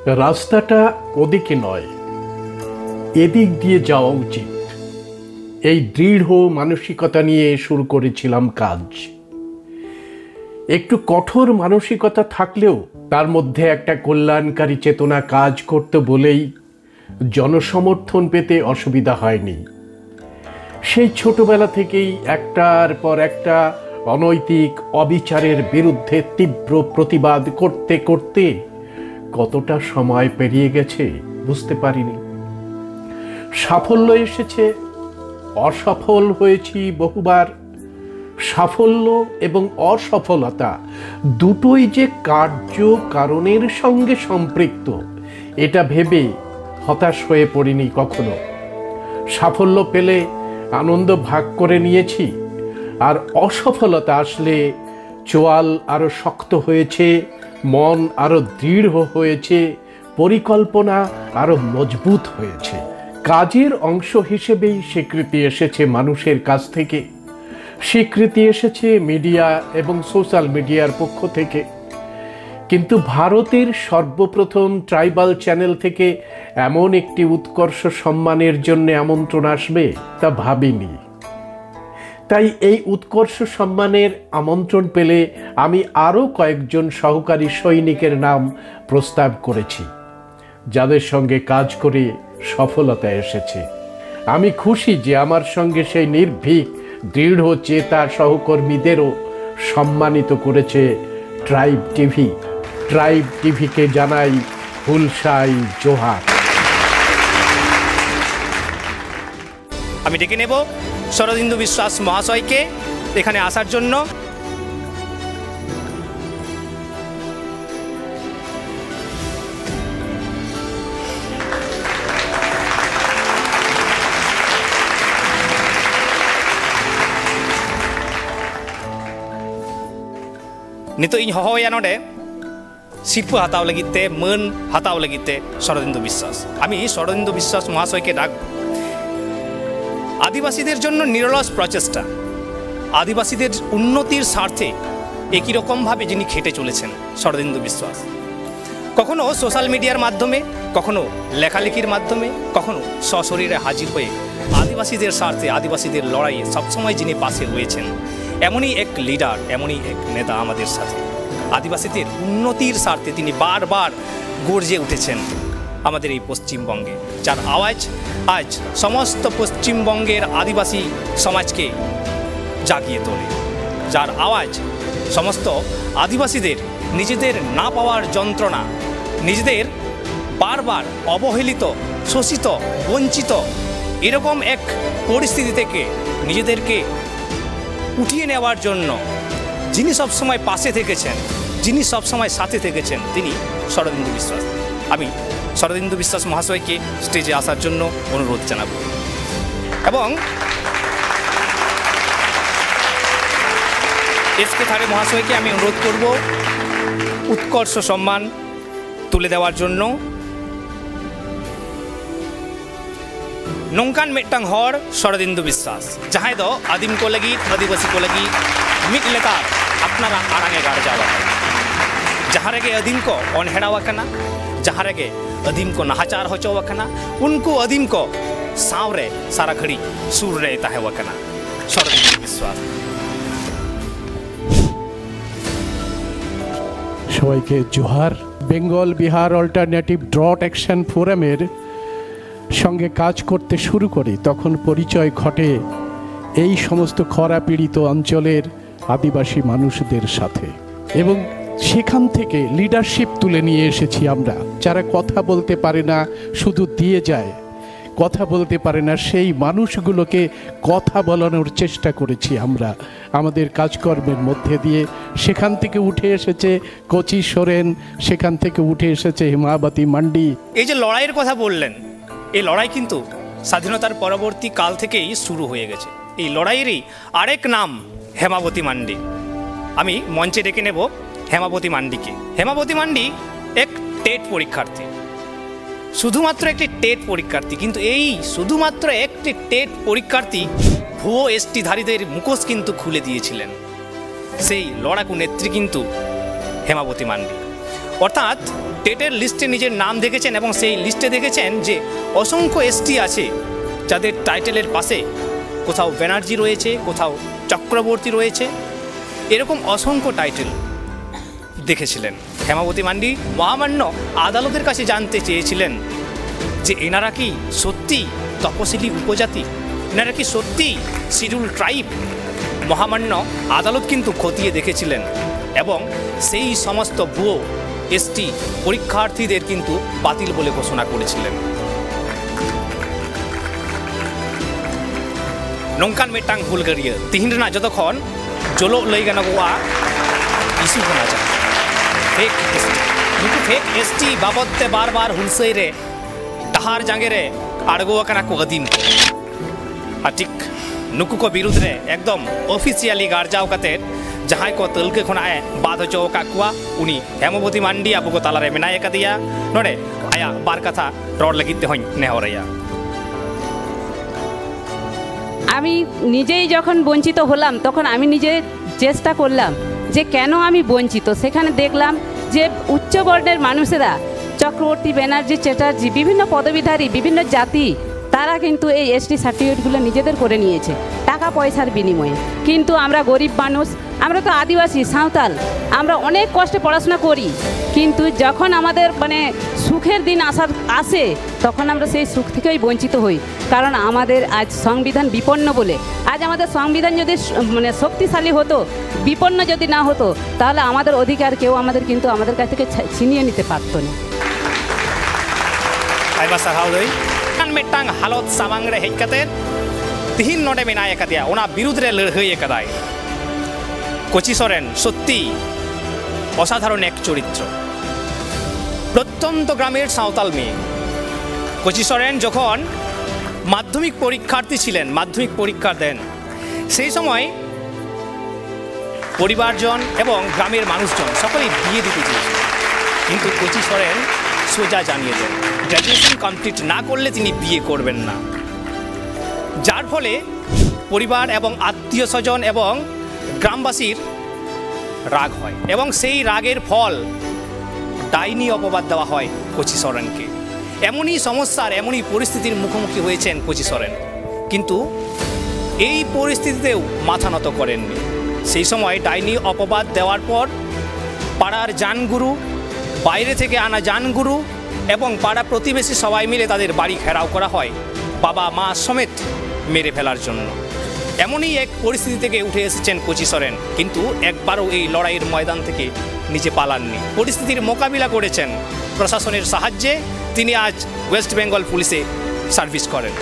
রাস্তাটা ওদিকে নয়, এদিক দিয়ে যাওয়া উচিত, এই দৃঢ় মানসিকতা নিয়ে শুরু করেছিলাম কাজ। একটু কঠোর মানসিকতা থাকলেও তার মধ্যে একটা কল্যাণকারী চেতনা কাজ করতে বলেই জনসমর্থন পেতে অসুবিধা হয়নি। সেই ছোটবেলা থেকেই একটার পর একটা অনৈতিক অবিচারের বিরুদ্ধে তীব্র প্রতিবাদ করতে করতে কতটা সময় পেরিয়ে গেছে বুঝতে পারিনি। সাফল্য এসেছে, অসফল হয়েছি বহুবার। সাফল্য এবং অসফলতা দুটোই যে কার্য কারণের সঙ্গে সম্পৃক্ত, এটা ভেবে হতাশ হয়ে পড়িনি কখনো। সাফল্য পেলে আনন্দ ভাগ করে নিয়েছি, আর অসফলতা আসলে চোয়াল আরো শক্ত হয়েছে, মন আরো দৃঢ় হয়েছে, পরিকল্পনা আরো মজবুত হয়েছে। কাজের অংশ হিসেবেই স্বীকৃতি এসেছে মানুষের কাছ থেকে, স্বীকৃতি এসেছে মিডিয়া এবং সোশ্যাল মিডিয়ার পক্ষ থেকে। কিন্তু ভারতের সর্বপ্রথম ট্রাইবাল চ্যানেল থেকে এমন একটি উৎকর্ষ সম্মানের জন্য আমন্ত্রণ আসবে তা ভাবিনি। তাই এই উৎকর্ষ সম্মানের আমন্ত্রণ পেলে আমি আরও কয়েকজন সহকারী সৈনিকের নাম প্রস্তাব করেছি, যাদের সঙ্গে কাজ করে সফলতা এসেছে। আমি খুশি যে আমার সঙ্গে সেই নির্ভীক দৃঢ় চেতা সহকর্মীদেরও সম্মানিত করেছে ট্রাইব টিভি। ট্রাইব টিভিকে জানাই হুলসাই জোহার। আমি ডেকে নেব শরদিন্দু বিশ্বাস মহাশয়কে এখানে আসার জন্য। নিতো ইñ হহয়া নডে শিল্প হাতাও লাগিতে মন হাতাও লাগিতে শরদিন্দু বিশ্বাস। আমি শরদিন্দু বিশ্বাস মহাশয়কে ডাকব। আদিবাসীদের জন্য নিরলস প্রচেষ্টা, আদিবাসীদের উন্নতির স্বার্থে একই রকমভাবে যিনি খেটে চলেছেন শরদিন্দু বিশ্বাস। কখনো সোশ্যাল মিডিয়ার মাধ্যমে, কখনো লেখালেখির মাধ্যমে, কখনো সশরীরে হাজির হয়ে আদিবাসীদের স্বার্থে, আদিবাসীদের লড়াইয়ে সবসময় যিনি পাশে রয়েছেন, এমনই এক লিডার, এমনই এক নেতা আমাদের সাথে। আদিবাসীদের উন্নতির স্বার্থে তিনি বারবার গর্জে উঠেছেন আমাদের এই পশ্চিমবঙ্গে, যার আওয়াজ আজ সমস্ত পশ্চিমবঙ্গের আদিবাসী সমাজকে জাগিয়ে তোলে, যার আওয়াজ সমস্ত আদিবাসীদের নিজেদের না পাওয়ার যন্ত্রণা, নিজেদের বারবার অবহেলিত, শোষিত, বঞ্চিত এরকম এক পরিস্থিতি থেকে নিজেদেরকে উঠিয়ে নেওয়ার জন্য যিনি সবসময় পাশে থেকেছেন, যিনি সবসময় সাথে থেকেছেন, তিনি শরদিন্দু বিশ্বাস। আমি শরদিন্দু বিশ্বাস মহাশয়কে স্টেজে আসার জন্য অনুরোধ জানাব এবং এসকে থারে মহাশয়কে আমি অনুরোধ করব উৎকর্ষ সম্মান তুলে দেওয়ার জন্য। নৌকান মেট্টাং হর শরদিন্দু বিশ্বাস জাহাই দো আদিম को लगी आदिवासी को लगी मिट लेतार अपनारा आड़ांगे गाड़ जावा जहाँ रेगे अदीम को अनहेड़ावाकना, जहाँ रेगे अदीम को नाहाचार होचोवाकना, उनको अदीम को सावरे सारा घड़ी सुर रे ताहेवाकना शरदिन्दु বিশ্বাস। সবাইকে Johar. Bengal Bihar alternative drought action ফোরামের সঙ্গে কাজ করতে শুরু করি তখন পরিচয় ঘটে এই সমস্ত খরা পীড়িত অঞ্চলের আদিবাসী মানুষদের সাথে, এবং সেখান থেকে লিডারশিপ তুলে নিয়ে এসেছি আমরা। যারা কথা বলতে পারে না, শুধু দিয়ে যায়, কথা বলতে পারে না, সেই মানুষগুলোকে কথা বলানোর চেষ্টা করেছি আমরা আমাদের কাজকর্মের মধ্যে দিয়ে। সেখান থেকে উঠে এসেছে কোচি সোরেন, সেখান থেকে উঠে এসেছে হেমাবতী মান্ডি। এই যে লড়াইয়ের কথা বললেন, এই লড়াই কিন্তু স্বাধীনতার পরবর্তী কাল থেকেই শুরু হয়ে গেছে। এই লড়াইয়েরই আরেক নাম হেমাবতী মান্ডি। আমি মঞ্চে ডেকে নেব হেমাবতী মান্ডিকে। হেমাবতী মান্ডি এক টেট পরীক্ষার্থী, শুধুমাত্র একটি টেট পরীক্ষার্থী, কিন্তু এই শুধুমাত্র একটি টেট পরীক্ষার্থী ভুয়ো এসটিধারীদের মুখোশ কিন্তু খুলে দিয়েছিলেন। সেই লড়াকু নেত্রী কিন্তু হেমাবতী মান্ডি। অর্থাৎ টেটের লিস্টে নিজের নাম দেখেছেন এবং সেই লিস্টে দেখেছেন যে অসংখ্য এসটি আছে যাদের টাইটেলের পাশে কোথাও ব্যানার্জি রয়েছে, কোথাও চক্রবর্তী রয়েছে, এরকম অসংখ্য টাইটেল দেখেছিলেন। হেমাবতী মান্ডি মহামান্য আদালতের কাছে জানতে চেয়েছিলেন যে এনারা কি সত্যি তপশিলি উপজাতি, এনারা কি সত্যি শিডিউল ট্রাইব। মহামান্য আদালত কিন্তু খতিয়ে দেখেছিলেন এবং সেই সমস্ত ভুয়ো এসটি পরীক্ষার্থীদের কিন্তু বাতিল বলে ঘোষণা করেছিলেন। নংকান মেটাং হুলগারিয়া তিহিন রেনা যতক্ষণ জলো লই গানাগোয়া ইস্যু होना चाहिए। फेक एसटी नुकु फेक एसटी बाबदते बार बार हुलसई रे डहार जांगे रे आड़गो कना को गदीम को ठीक नुकु को विरुद्ध रे एकदम ऑफिशियली गार्जाव कते जहां को तलके खनाए बाध हो का कुआ उनी हेमवती मांडी अब को ताला रे मेनाय का दिया नोडे आया बार कथा रोड लगिते होई ने हो रहा। আমি নিজেই যখন বঞ্চিত হলাম তখন আমি নিজে চেষ্টা করলাম যে কেন আমি বঞ্চিত। সেখানে দেখলাম যে উচ্চ বর্ণের মানুষেরা চক্রবর্তী, ব্যানার্জি, চ্যাটার্জি, বিভিন্ন পদবীধারী, বিভিন্ন জাতি, তারা কিন্তু এই এসটি সার্টিফিকেটগুলো নিজেদের করে নিয়েছে টাকা পয়সার বিনিময়ে। কিন্তু আমরা গরিব মানুষ, আমরা তো আদিবাসী সাঁওতাল, আমরা অনেক কষ্টে পড়াশোনা করি, কিন্তু যখন আমাদের সুখের দিন আসে তখন আমরা সেই সুখ থেকেই বঞ্চিত হই। কারণ আমাদের আজ সংবিধান বিপন্ন বলে, আজ আমাদের সংবিধান যদি শক্তিশালী হতো, বিপন্ন যদি না হতো, তাহলে আমাদের অধিকার কেউ কিন্তু আমাদের কাছ থেকে ছিনিয়ে নিতে পারতো না। मिट्टांग हालत सामांग रे हेज कते तिहिन नोडे मेनाय कदिया ओना विरुद्ध रे लड़ाई कदाय। कोची सोरेन सत्यि असाधारण एक चरित्र, प्रत्यंत ग्रामेर सावताल मेये। कोची सोरेन जखन माध्यमिक परीक्षार्थी छिलेन, माध्यमिक परीक्षा देन, सेई समय परिवारजन एवं ग्रामेर मानुषजन सकलेई बिये दिते चेयेछिलेन, किन्तु कोची सोरेन सोजा जानिए देन ग्रेजुएशन कमप्लीट ना करले तिनी बिये करबेन ना, जार फले परिवार एवं आत्मीय स्वजन एवं ग्रामबासीर राग हय एवं सेई रागेर फल डाइनी अपबाद देওয়া হয় कोची सोरेनके। एमनই समस्यार एमनই परिस्थितिर मुखोमुखी হয়েছেন कोची सोरेन, किन्तु এই পরিস্থিতিতেও মাথা নত করেননি। সেই সময় ডাইনি অপবাদ দেওয়ার পর পাড়ার জানগুরু, বাইরে থেকে আনা জানগুরু এবং পাড়া প্রতিবেশী সবাই মিলে তাদের বাড়ি ঘেরাও করা হয় বাবা মা সমেত মেরে ফেলার জন্য। এমনই এক পরিস্থিতি থেকে উঠে এসেছেন কোচি সোরেন, কিন্তু একবারও এই লড়াইয়ের ময়দান থেকে নিচে পালাননি, পরিস্থিতির মোকাবিলা করেছেন। প্রশাসনের সাহায্যে তিনি আজ ওয়েস্ট বেঙ্গল পুলিশে সার্ভিস করেন।